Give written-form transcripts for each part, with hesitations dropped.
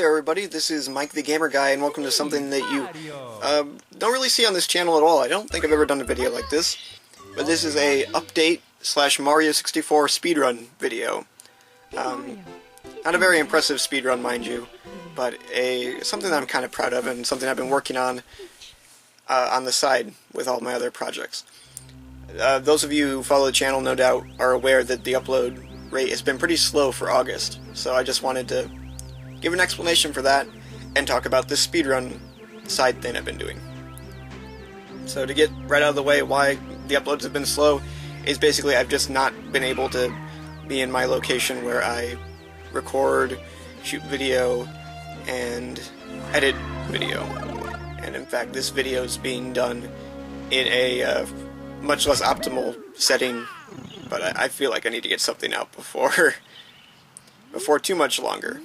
there everybody, this is Mike the Gamer Guy, and welcome to something that you don't really see on this channel at all. I don't think I've ever done a video like this, but this is a update / Mario 64 speedrun video. Not a very impressive speedrun, mind you, but something that I'm kind of proud of and something I've been working on the side with all my other projects. Those of you who follow the channel no doubt are aware that the upload rate has been pretty slow for August, so I just wanted to give an explanation for that and talk about this speedrun side thing I've been doing. So to get right out of the way why the uploads have been slow is basically I've just not been able to be in my location where I record, shoot video, and edit video. And in fact this video is being done in a much less optimal setting, but I feel like I need to get something out before too much longer.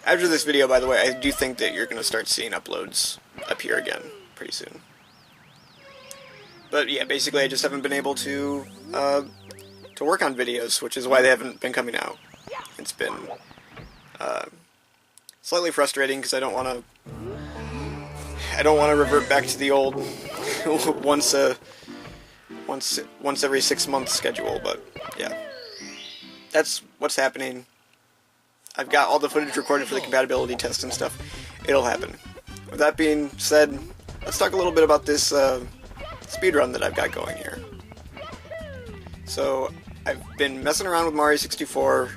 After this video, by the way, I do think that you're going to start seeing uploads appear again pretty soon. But yeah, basically I just haven't been able to work on videos, which is why they haven't been coming out. It's been slightly frustrating because I don't want to revert back to the old once every 6 months schedule, but yeah. That's what's happening. I've got all the footage recorded for the compatibility test and stuff. It'll happen. With that being said, let's talk a little bit about this speedrun that I've got going here. So, I've been messing around with Mario 64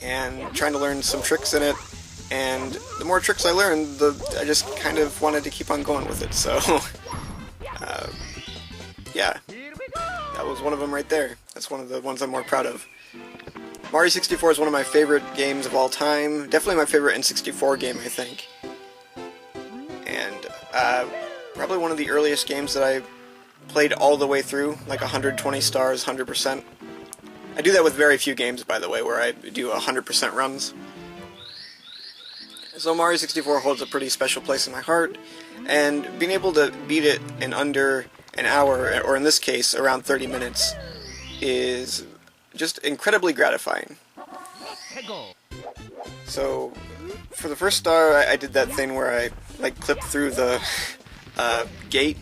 and trying to learn some tricks in it, and the more tricks I learned, I just kind of wanted to keep on going with it, so yeah, that was one of them right there. That's one of the ones I'm more proud of. Mario 64 is one of my favorite games of all time. Definitely my favorite N64 game, I think. And probably one of the earliest games that I played all the way through, like 120 stars, 100%. I do that with very few games, by the way, where I do 100% runs. So Mario 64 holds a pretty special place in my heart, and being able to beat it in under an hour, or in this case, around 30 minutes, is just incredibly gratifying. So, for the first star, I did that thing where I clipped through the gate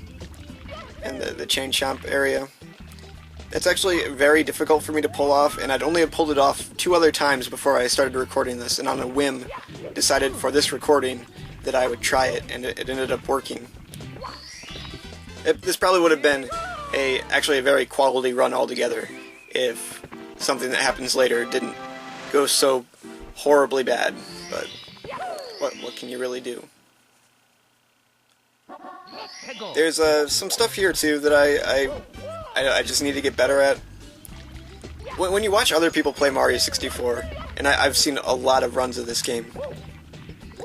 and the chain chomp area. It's actually very difficult for me to pull off, and I'd only pulled it off 2 other times before I started recording this, and on a whim decided for this recording that I would try it, and it ended up working. This probably would have been actually a very quality run altogether if something that happens later didn't go so horribly bad, but what can you really do? There's some stuff here too that I just need to get better at. When you watch other people play Mario 64, and I've seen a lot of runs of this game,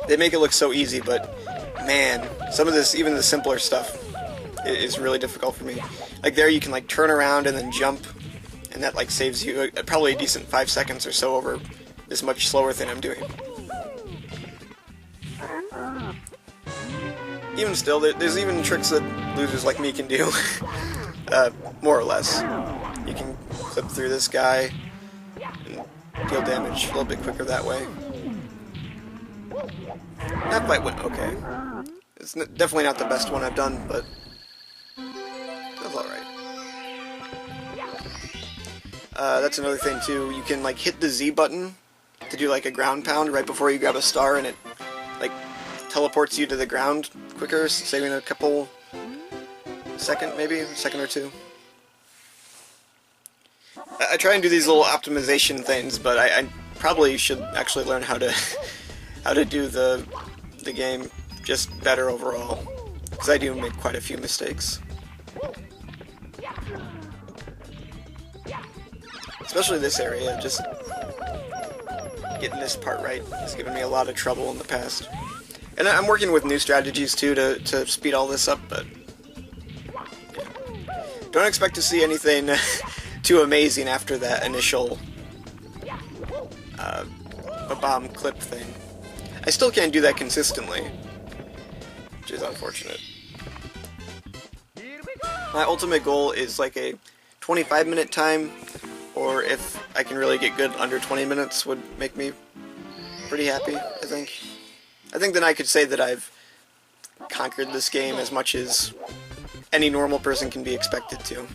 they make it look so easy, but man, some of this, even the simpler stuff, is really difficult for me. Like there you can turn around and then jump, and that saves you probably a decent 5 seconds or so over this much slower thing I'm doing. Even still, there's even tricks that losers like me can do, more or less. You can clip through this guy and deal damage a little bit quicker that way. That fight went okay. It's definitely not the best one I've done, but that's alright. That's another thing too, you can hit the Z button to do a ground pound right before you grab a star, and it teleports you to the ground quicker, saving a couple second or two. I try and do these little optimization things, but I probably should actually learn how to do the game just better overall, because I do make quite a few mistakes. Especially this area, just getting this part right has given me a lot of trouble in the past. And I'm working with new strategies too to speed all this up, but yeah. Don't expect to see anything too amazing after that initial bomb clip thing. I still can't do that consistently, which is unfortunate. My ultimate goal is a 25-minute time, or if I can really get good under 20 minutes would make me pretty happy, I think. I think then I could say that I've conquered this game as much as any normal person can be expected to.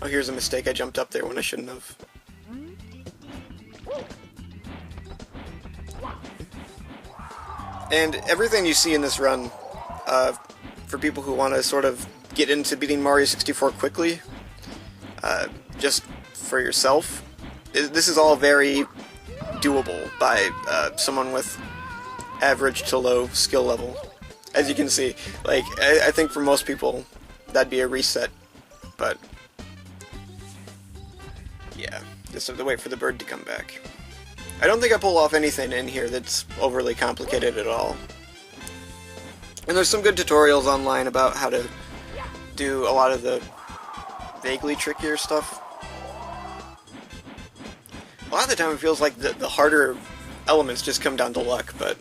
Oh, here's a mistake. I jumped up there when I shouldn't have. And everything you see in this run, for people who want to sort of get into beating Mario 64 quickly, just for yourself, this is all very doable by someone with average to low skill level. As you can see, like, I think for most people that'd be a reset, but yeah, just have to wait for the bird to come back. I don't think I pull off anything in here that's overly complicated at all. And there's some good tutorials online about how to do a lot of the vaguely trickier stuff. A lot of the time it feels like the harder elements just come down to luck, but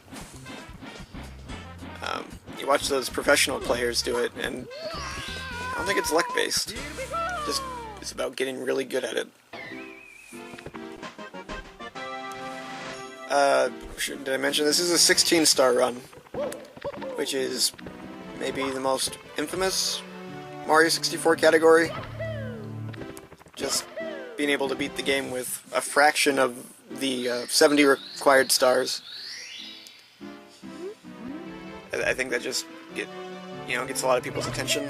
you watch those professional players do it, and I don't think it's luck-based. Just it's about getting really good at it. Did I mention this is a 16-star run, which is maybe the most infamous Mario 64 category. Just being able to beat the game with a fraction of the 70 required stars. I think that just gets a lot of people's attention.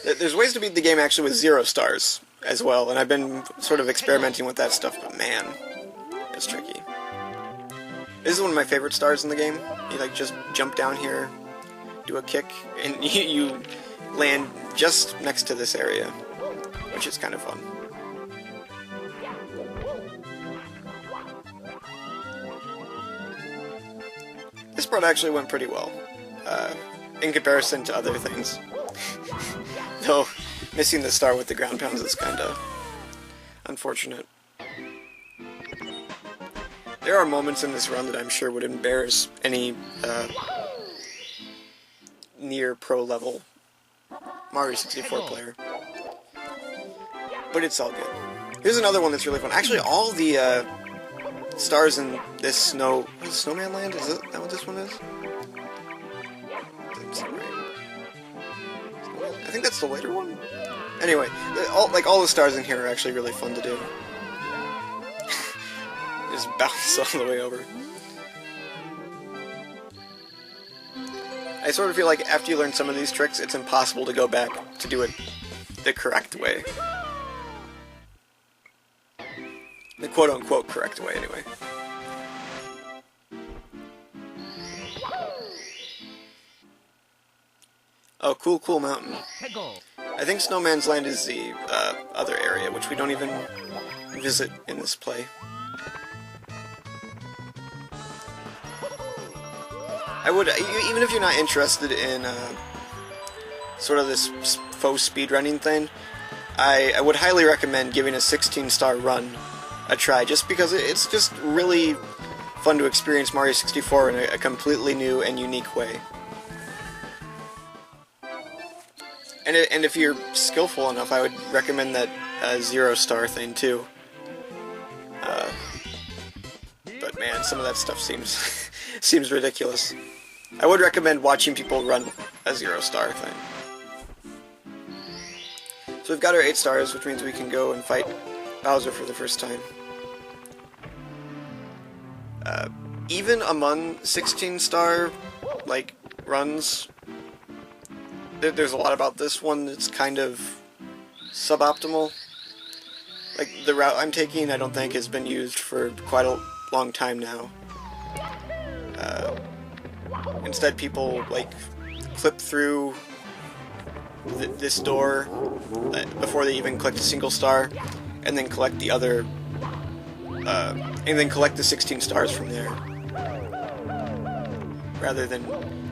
There's ways to beat the game actually with 0 stars as well, and I've been sort of experimenting with that stuff, but man, it's tricky. This is one of my favorite stars in the game. You like just jump down here, do a kick, and you land just next to this area, which is kind of fun. This part actually went pretty well, in comparison to other things. Though, missing the star with the ground pounds is kinda unfortunate. There are moments in this run that I'm sure would embarrass any near pro level Mario 64 player. But it's all good. Here's another one that's really fun. Actually, all the stars in this Snowman Land? Is that what this one is? I think that's the later one? Anyway, all the stars in here are actually really fun to do. Just bounce all the way over. I sort of feel like after you learn some of these tricks, it's impossible to go back to do it the correct way. The quote-unquote correct way, anyway. Oh, cool mountain. I think Snowman's Land is the other area, which we don't even visit in this play. I would, even if you're not interested in sort of this faux speedrunning thing, I would highly recommend giving a 16-star run a try, just because it's just really fun to experience Mario 64 in a completely new and unique way. And if you're skillful enough, I would recommend that 0-star thing too. But man, some of that stuff seems ridiculous. I would recommend watching people run a 0-star thing. So we've got our 8 stars, which means we can go and fight Bowser for the first time. Even among 16-star runs, there's a lot about this one that's kind of suboptimal. Like, the route I'm taking, I don't think has been used for quite a long time now. Instead, people, clip through this door before they even collect a single star, and then collect the other, and then collect the 16 stars from there. Rather than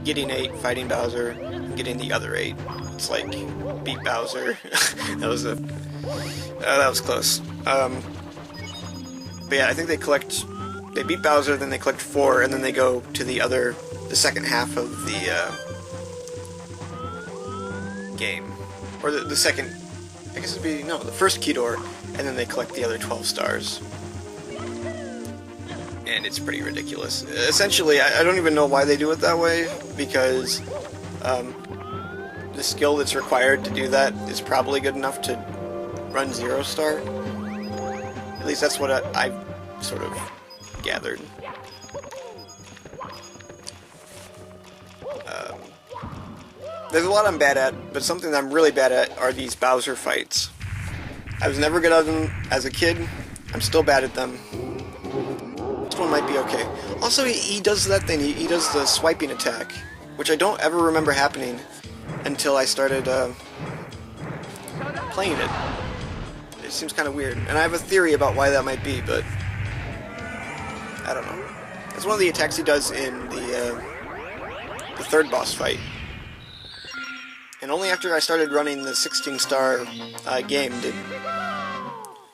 getting 8, fighting Bowser, and getting the other 8. It's like, beat Bowser. That was close. But yeah, I think they beat Bowser, then they collect 4, and then they go to the second half of the game. Or the second, I guess it'd be, the first key door, and then they collect the other 12 stars. and it's pretty ridiculous. Essentially, I don't even know why they do it that way, because the skill that's required to do that is probably good enough to run Zero Star. At least that's what I've sort of gathered. There's a lot I'm bad at, but something that I'm really bad at are these Bowser fights. I was never good at them as a kid. I'm still bad at them. This one might be okay. Also, he does that thing. He does the swiping attack, which I don't ever remember happening until I started playing it. It seems kind of weird, and I have a theory about why that might be, but I don't know. It's one of the attacks he does in the third boss fight. And only after I started running the 16-star game did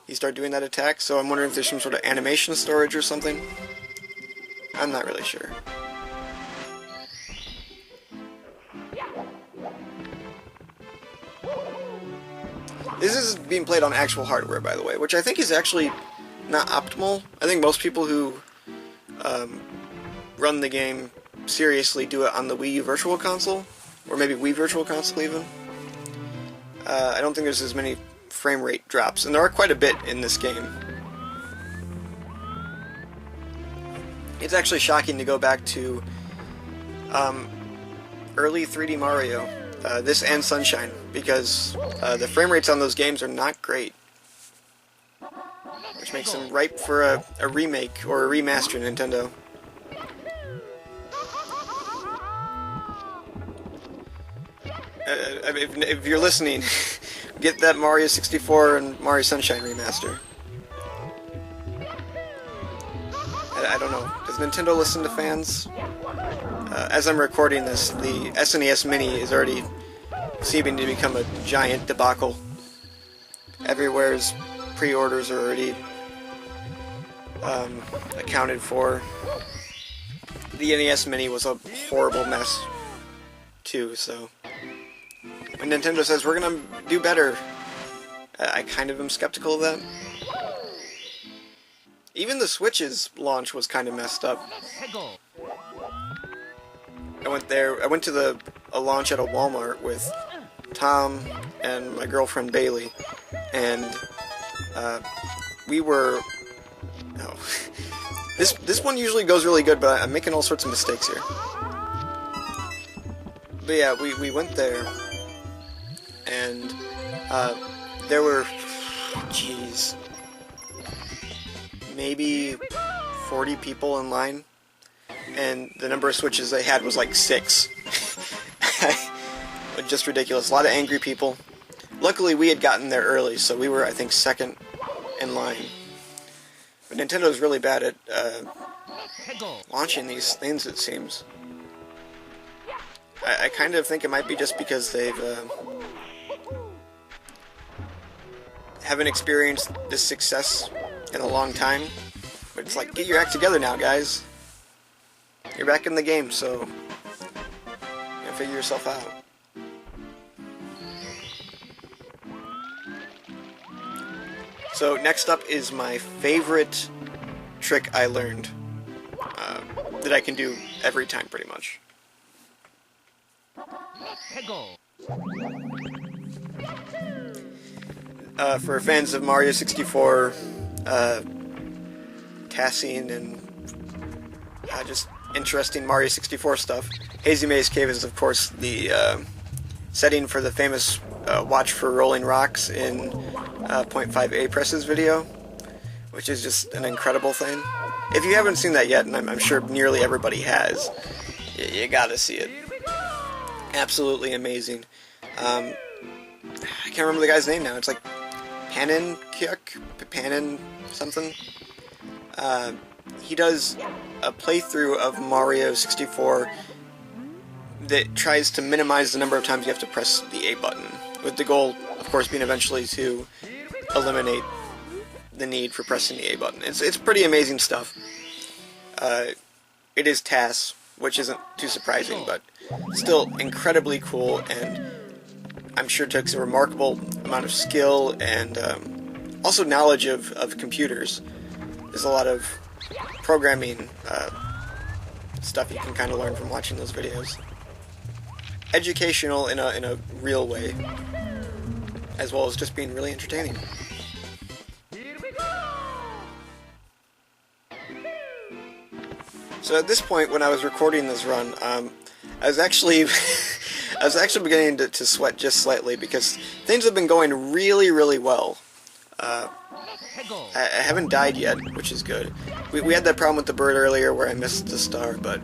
he start doing that attack, so I'm wondering if there's some sort of animation storage or something. I'm not really sure. This is being played on actual hardware, by the way, which I think is actually not optimal. I think most people who run the game seriously do it on the Wii U Virtual Console, or maybe Wii Virtual Console even. I don't think there's as many frame rate drops, and there are quite a bit in this game. It's actually shocking to go back to early 3D Mario, this and Sunshine, because the frame rates on those games are not great, which makes them ripe for a remake or a remaster in Nintendo. If you're listening, get that Mario 64 and Mario Sunshine remaster. I don't know. Does Nintendo listen to fans? As I'm recording this, the SNES Mini is already seeming to become a giant debacle. Everywhere's pre-orders are already accounted for. The NES Mini was a horrible mess, too, so when Nintendo says we're gonna do better, I kind of am skeptical of that. Even the Switch's launch was kind of messed up. I went to a launch at a Walmart with Tom and my girlfriend Bailey, and we were... Oh. This one usually goes really good, but I'm making all sorts of mistakes here. But yeah, we went there, and there were, jeez, maybe 40 people in line, and the number of Switches they had was like 6. Just ridiculous. A lot of angry people. Luckily, we had gotten there early, so we were, I think, second in line. But Nintendo's really bad at launching these things, it seems. I kind of think it might be just because they've haven't experienced this success in a long time. But it's like, get your act together now, guys. You're back in the game, so figure yourself out. So next up is my favorite trick I learned that I can do every time, pretty much. For fans of Mario 64, Tassing and just interesting Mario 64 stuff, Hazy Maze Cave is, of course, the setting for the famous Watch for Rolling Rocks in 0.5 Apress's video, which is just an incredible thing. If you haven't seen that yet, and I'm sure nearly everybody has, you gotta see it. Absolutely amazing. I can't remember the guy's name now. It's like Panin something. He does a playthrough of Mario 64 that tries to minimize the number of times you have to press the A button, with the goal, of course, being eventually to eliminate the need for pressing the A button. It's pretty amazing stuff. It is TAS, which isn't too surprising, but still incredibly cool, and I'm sure takes a remarkable amount of skill and also knowledge of computers. There's a lot of programming stuff you can kind of learn from watching those videos. Educational in a real way, as well as just being really entertaining. So at this point, when I was recording this run, I was actually beginning to sweat just slightly because things have been going really, really well. I haven't died yet, which is good. We had that problem with the bird earlier where I missed the star, but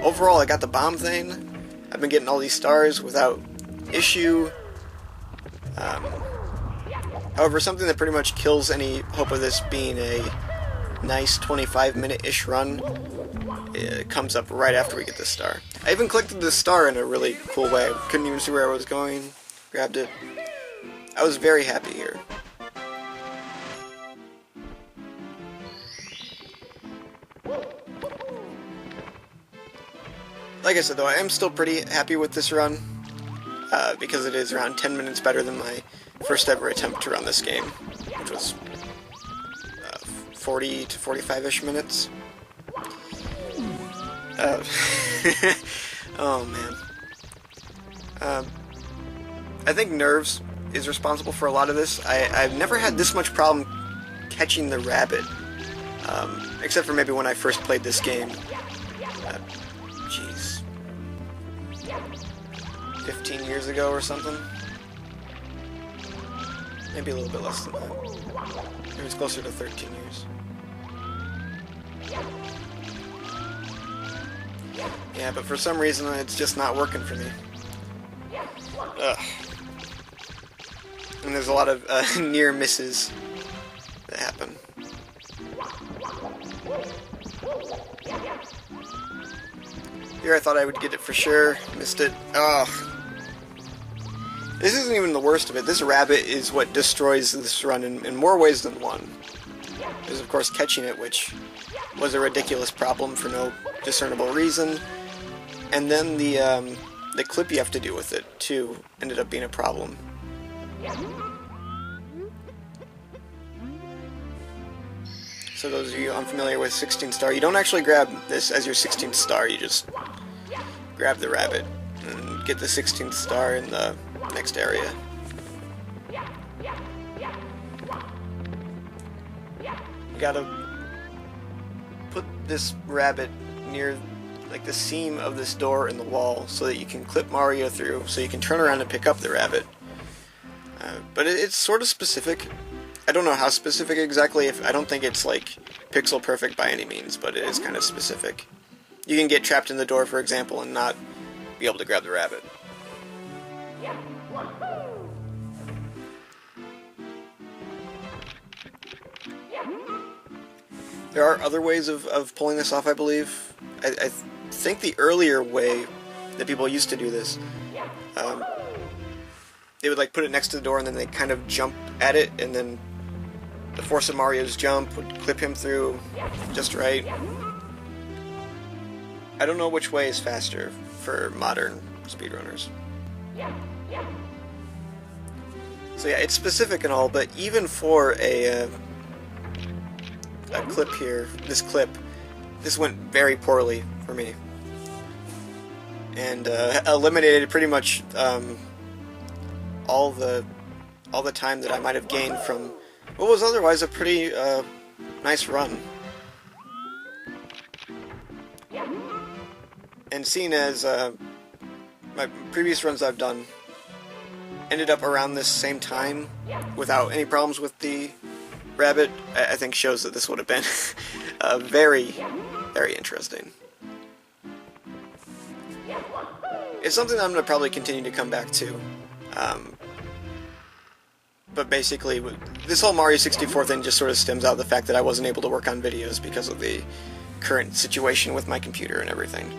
overall I got the bomb thing. I've been getting all these stars without issue. However, something that pretty much kills any hope of this being a nice 25-minute-ish run comes up right after we get this star. I even collected this star in a really cool way. I couldn't even see where I was going. Grabbed it. I was very happy here. Like I said though, I am still pretty happy with this run, because it is around 10 minutes better than my first ever attempt to run this game, which was 40 to 45-ish minutes. Oh man. I think nerves is responsible for a lot of this. I've never had this much problem catching the rabbit, except for maybe when I first played this game. Jeez. 15 years ago or something? Maybe a little bit less than that. It was closer to 13 years. Yeah, but for some reason it's just not working for me. Ugh. And there's a lot of near misses that happen. Here I thought I would get it for sure. Missed it. Ugh. This isn't even the worst of it. This rabbit is what destroys this run in more ways than one. There's of course catching it, which was a ridiculous problem for no discernible reason. And then the clip you have to do with it, too, ended up being a problem. So those of you unfamiliar with 16 star, you don't actually grab this as your 16th star, you just grab the rabbit and get the 16th star in the next area. You gotta put this rabbit near like the seam of this door in the wall so that you can clip Mario through, so you can turn around and pick up the rabbit. But it's sort of specific. I don't know how specific exactly. I don't think it's like pixel perfect by any means, but it is kind of specific. You can get trapped in the door, for example, and not be able to grab the rabbit. There are other ways of pulling this off, I believe. I think the earlier way that people used to do this, they would like put it next to the door and then they kind of jump at it, and then the force of Mario's jump would clip him through just right. I don't know which way is faster for modern speedrunners. So yeah, it's specific and all, but even for a clip here, this went very poorly for me. And eliminated pretty much all the time that I might have gained from what was otherwise a pretty nice run. And seeing as my previous runs I've done ended up around this same time without any problems with the rabbit, I think shows that this would have been very, very interesting. It's something I'm going to probably continue to come back to. But basically, this whole Mario 64 thing just sort of stems out of the fact that I wasn't able to work on videos because of the current situation with my computer and everything.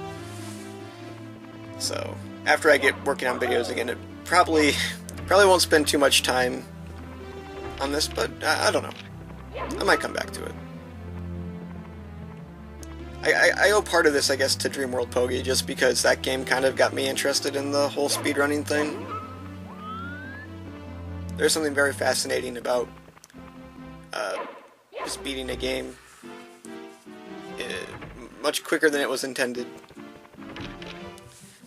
So, after I get working on videos again, it probably won't spend too much time on this, but I don't know. I might come back to it. I owe part of this, I guess, to Dreamworld Pogi, just because that game kind of got me interested in the whole speedrunning thing. There's something very fascinating about just beating a game much quicker than it was intended.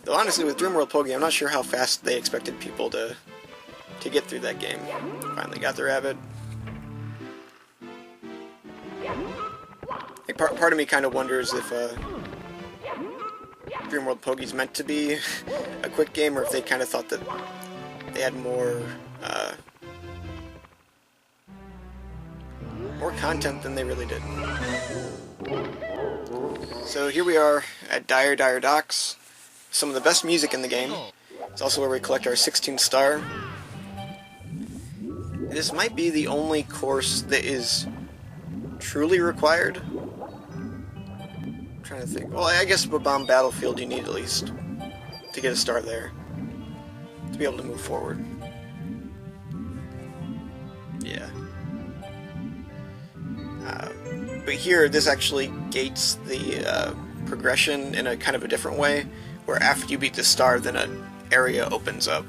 Though honestly, with Dreamworld Pogi, I'm not sure how fast they expected people to get through that game. Finally got the rabbit. Like, part of me kind of wonders if Dreamworld Pogi's meant to be a quick game, or if they kind of thought that they had more content than they really did. So here we are at Dire Dire Docks. Some of the best music in the game. It's also where we collect our 16th star. This might be the only course that is truly required. I'm trying to think. Well, I guess Bob-omb Battlefield you need at least to get a star there, to be able to move forward. Yeah. But here, this actually gates the progression in a kind of a different way, where after you beat the star, then an area opens up,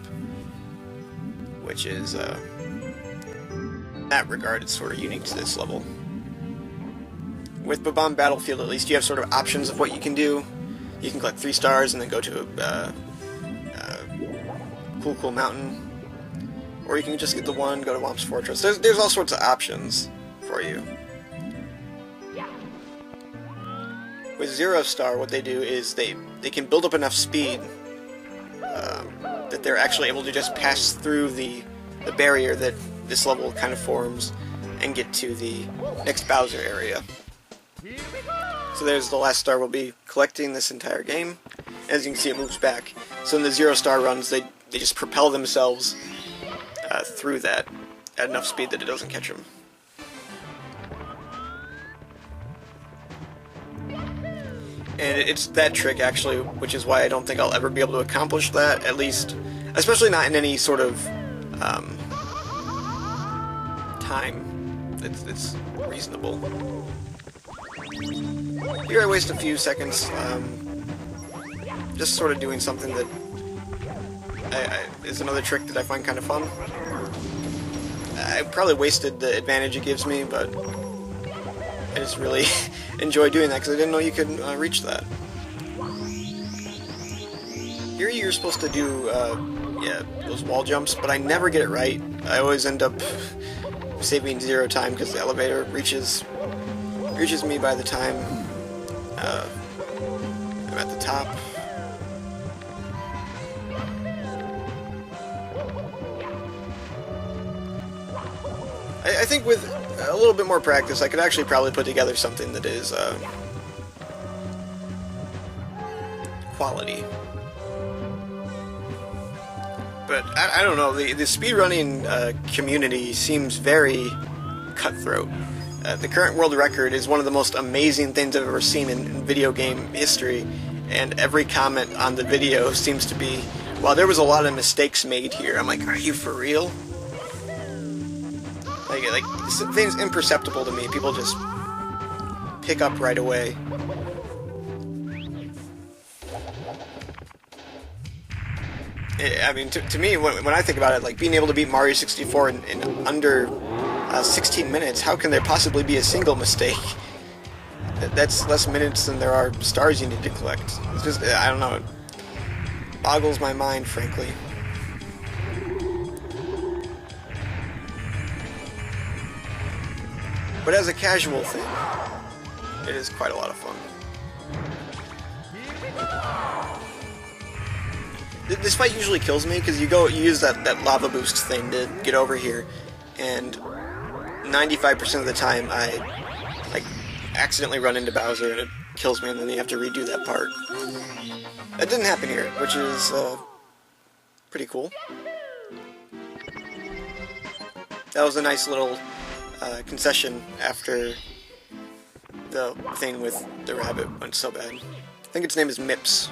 which is, in that regard, it's sort of unique to this level. With Bob-omb Battlefield, at least, you have sort of options of what you can do. You can collect 3 stars and then go to a cool mountain, or you can just get the 1, go to Whomp's Fortress. There's all sorts of options for you. With 0 star, what they do is they can build up enough speed that they're actually able to just pass through the barrier that this level kind of forms and get to the next Bowser area. So there's the last star we'll be collecting this entire game. As you can see, it moves back. So in the 0 star runs, they just propel themselves through that at enough speed that it doesn't catch them. And it's that trick, actually, which is why I don't think I'll ever be able to accomplish that, at least, especially not in any sort of time that's reasonable. Here I waste a few seconds just sort of doing something that is another trick that I find kind of fun. I probably wasted the advantage it gives me, but I just really enjoy doing that because I didn't know you could reach that. Here you're supposed to do yeah, those wall jumps, but I never get it right. I always end up saving 0 time because the elevator reaches me by the time I'm at the top. I think with a little bit more practice, I could actually probably put together something that is quality. But I don't know, the speedrunning community seems very cutthroat. The current world record is one of the most amazing things I've ever seen in video game history, and every comment on the video seems to be, well, there was a lot of mistakes made here. I'm like, are you for real? Like things imperceptible to me, people just pick up right away. I mean, to me, when I think about it, like being able to beat Mario 64 in under 16 minutes, how can there possibly be a single mistake? That's less minutes than there are stars you need to collect. It's just, I don't know, it boggles my mind, frankly. But as a casual thing, it is quite a lot of fun. This fight usually kills me because you use that lava boost thing to get over here, and 95% of the time I like accidentally run into Bowser and it kills me, and then you have to redo that part. That didn't happen here, which is pretty cool. That was a nice little concession after the thing with the rabbit went so bad. I think its name is Mips.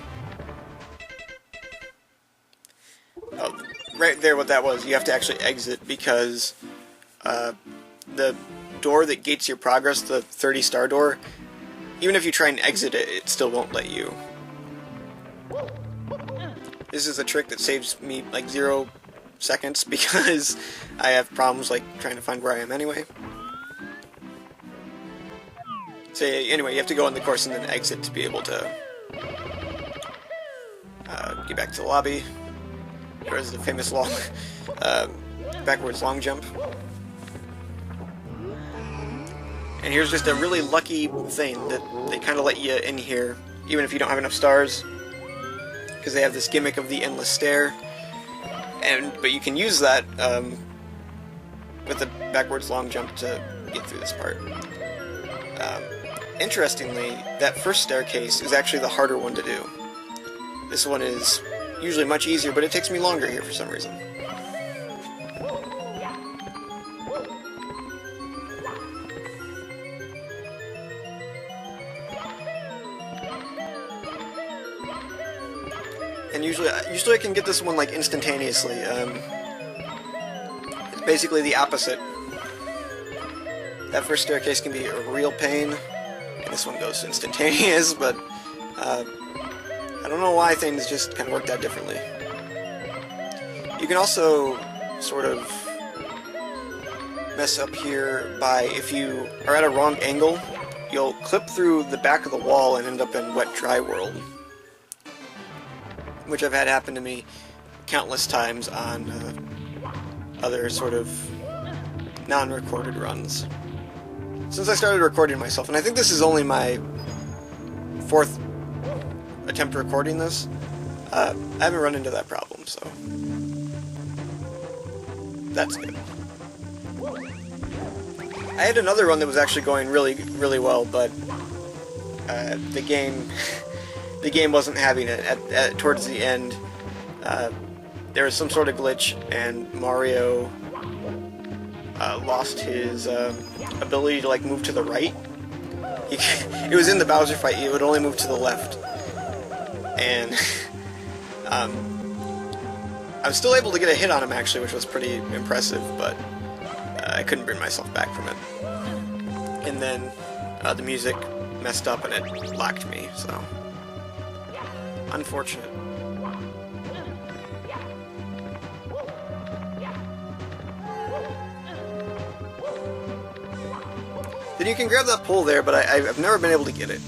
Oh, right there what that was, you have to actually exit because the door that gates your progress, the 30 star door, even if you try and exit it, it still won't let you. This is a trick that saves me like 0 seconds because I have problems like trying to find where I am anyway. So anyway, you have to go on the course and then exit to be able to get back to the lobby. There's the famous long, backwards long jump. And here's just a really lucky thing that they kind of let you in here, even if you don't have enough stars, because they have this gimmick of the endless stair. But you can use that with the backwards long jump to get through this part. Interestingly, that first staircase is actually the harder one to do. This one is usually much easier, but it takes me longer here for some reason. And usually I can get this one like instantaneously. It's basically the opposite. That first staircase can be a real pain, and this one goes instantaneous, but I don't know why things just kind of worked out differently. You can also sort of mess up here by, if you are at a wrong angle, you'll clip through the back of the wall and end up in Wet Dry World, which I've had happen to me countless times on other sort of non-recorded runs. Since I started recording myself, and I think this is only my 4th attempt recording this, I haven't run into that problem, so that's good. I had another run that was actually going really, really well, but the game wasn't having it. Towards the end, there was some sort of glitch, and Mario lost his ability to like move to the right. It was in the Bowser fight. He would only move to the left, and I was still able to get a hit on him actually, which was pretty impressive. But I couldn't bring myself back from it. And then the music messed up and it locked me. So unfortunate. Then you can grab that pole there, but I've never been able to get it.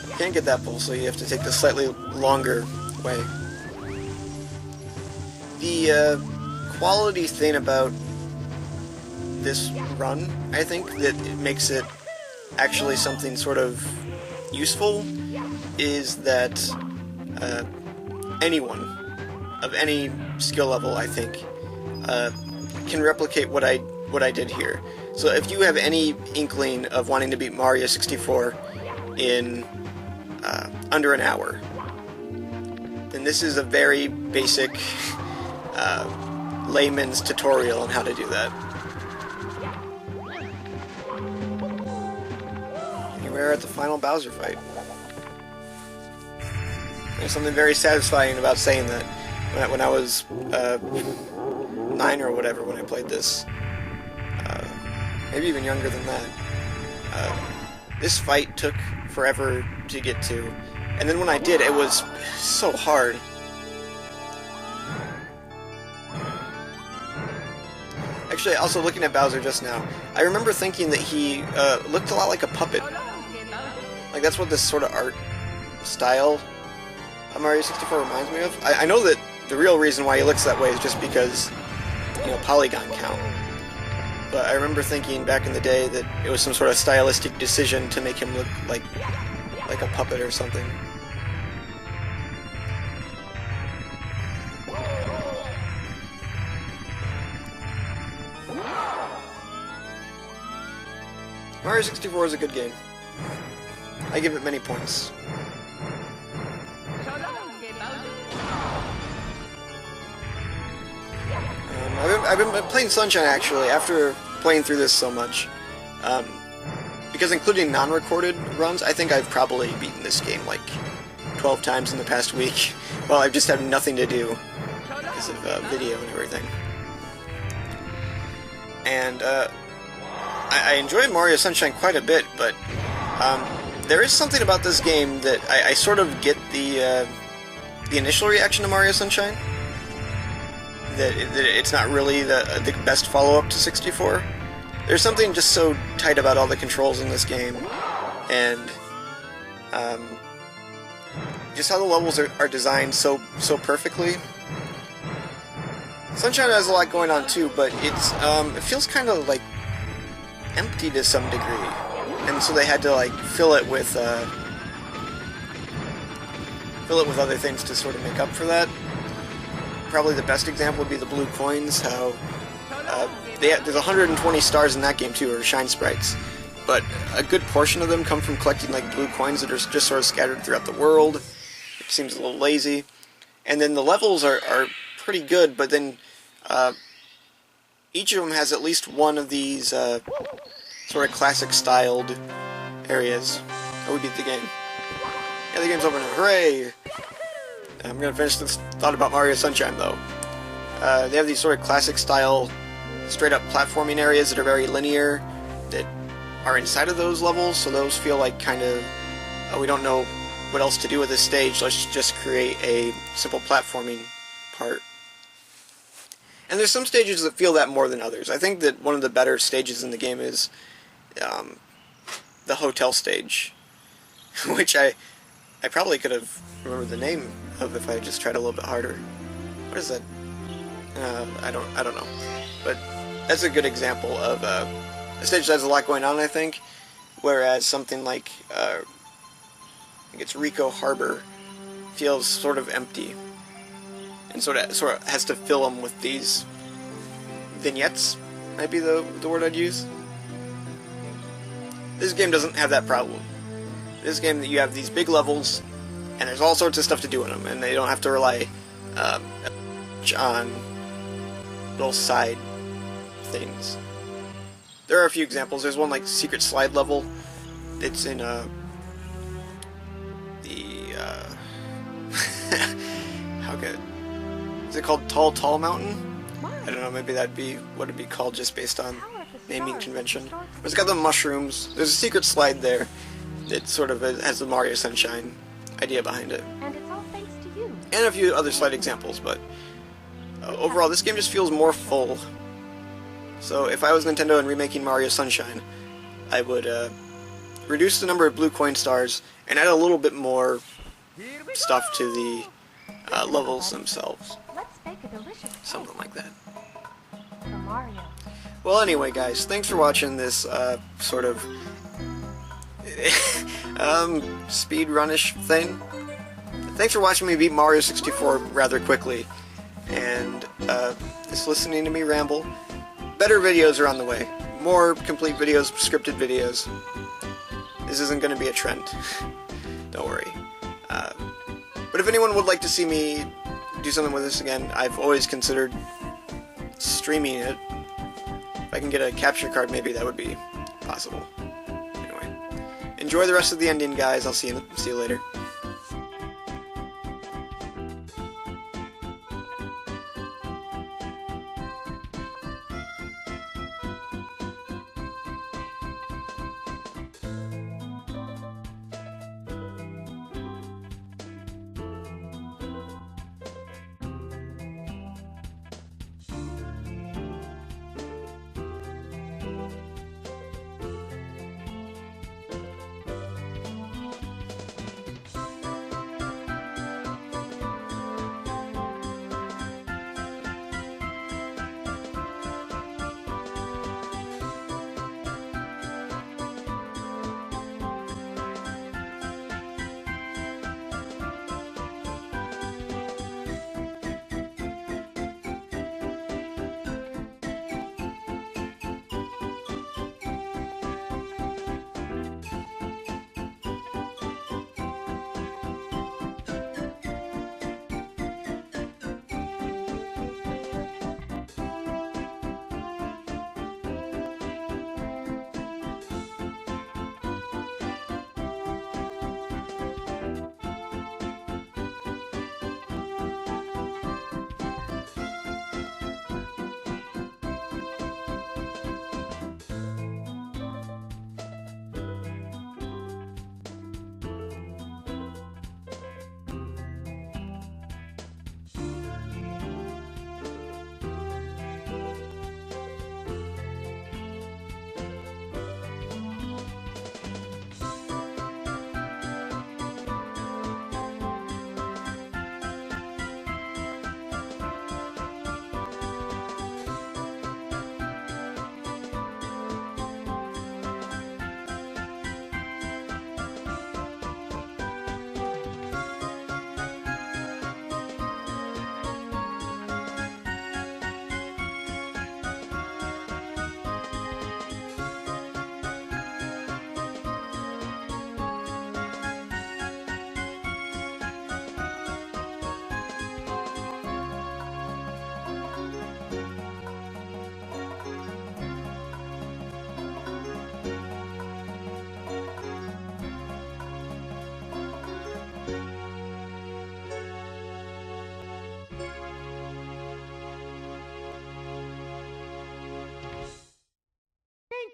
You can't get that pole, so you have to take the slightly longer way. The quality thing about this run, I think, that it makes it actually something sort of useful, is that anyone of any skill level, I think, can replicate what I did here. So if you have any inkling of wanting to beat Mario 64 in under an hour, then this is a very basic layman's tutorial on how to do that. And we're at the final Bowser fight. There's something very satisfying about saying that. When I was 9 or whatever when I played this, maybe even younger than that, this fight took forever to get to, and then when I did, it was so hard. Actually, also looking at Bowser just now, I remember thinking that he looked a lot like a puppet. Like, that's what this sort of art style of Mario 64 reminds me of. I know that the real reason why he looks that way is just because, you know, polygon count. But I remember thinking back in the day that it was some sort of stylistic decision to make him look like a puppet or something. Mario 64 is a good game. I give it many points. I've been playing Sunshine, actually, after playing through this so much. Because including non-recorded runs, I think I've probably beaten this game like 12 times in the past week. Well, I've just had nothing to do because of video and everything. And I enjoyed Mario Sunshine quite a bit, but there is something about this game that I sort of get the initial reaction to Mario Sunshine. That it's not really the best follow-up to 64. There's something just so tight about all the controls in this game, and just how the levels are designed so perfectly. Sunshine has a lot going on too, but it feels kind of like empty to some degree, and so they had to like fill it with other things to sort of make up for that. Probably the best example would be the blue coins. How there's 120 stars in that game too, or shine sprites, but a good portion of them come from collecting like blue coins that are just sort of scattered throughout the world. It seems a little lazy, and then the levels are pretty good, but then each of them has at least one of these sort of classic styled areas. Oh, we beat the game. Yeah, the game's over now. Hooray! I'm gonna finish this thought about Mario Sunshine though. They have these sort of classic style, straight up platforming areas that are very linear, that are inside of those levels, so those feel like kind of, we don't know what else to do with this stage, let's just create a simple platforming part. And there's some stages that feel that more than others. I think that one of the better stages in the game is the hotel stage, which I probably could have remembered the name of if I just tried a little bit harder. What is that? I don't know. But that's a good example of a stage that has a lot going on, I think, whereas something like I think it's Rico Harbor feels sort of empty, and sort of has to fill them with these vignettes, might be the word I'd use. This game doesn't have that problem. This game, you have these big levels, and there's all sorts of stuff to do in them, and they don't have to rely on little side things. There are a few examples. There's one like secret slide level. It's in how good is it called? Tall Mountain? I don't know. Maybe that'd be what it'd be called just based on naming convention. But it's got the mushrooms. There's a secret slide there. It sort of has the Mario Sunshine idea behind it. And it's all thanks to you. And a few other slide examples, but overall, this game just feels more full. So if I was Nintendo and remaking Mario Sunshine, I would reduce the number of blue coin stars and add a little bit more stuff to the levels themselves. Let's bake a delicious Something like that. for Mario. Well, anyway, guys, thanks for watching this sort of speedrunish thing. Thanks for watching me beat Mario 64 rather quickly, and just listening to me ramble. Better videos are on the way. More complete videos, scripted videos. This isn't going to be a trend. Don't worry. But if anyone would like to see me do something with this again, I've always considered streaming it. If I can get a capture card, maybe that would be possible. Anyway, enjoy the rest of the ending, guys. I'll see you later.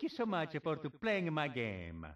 you so much for to playing my game.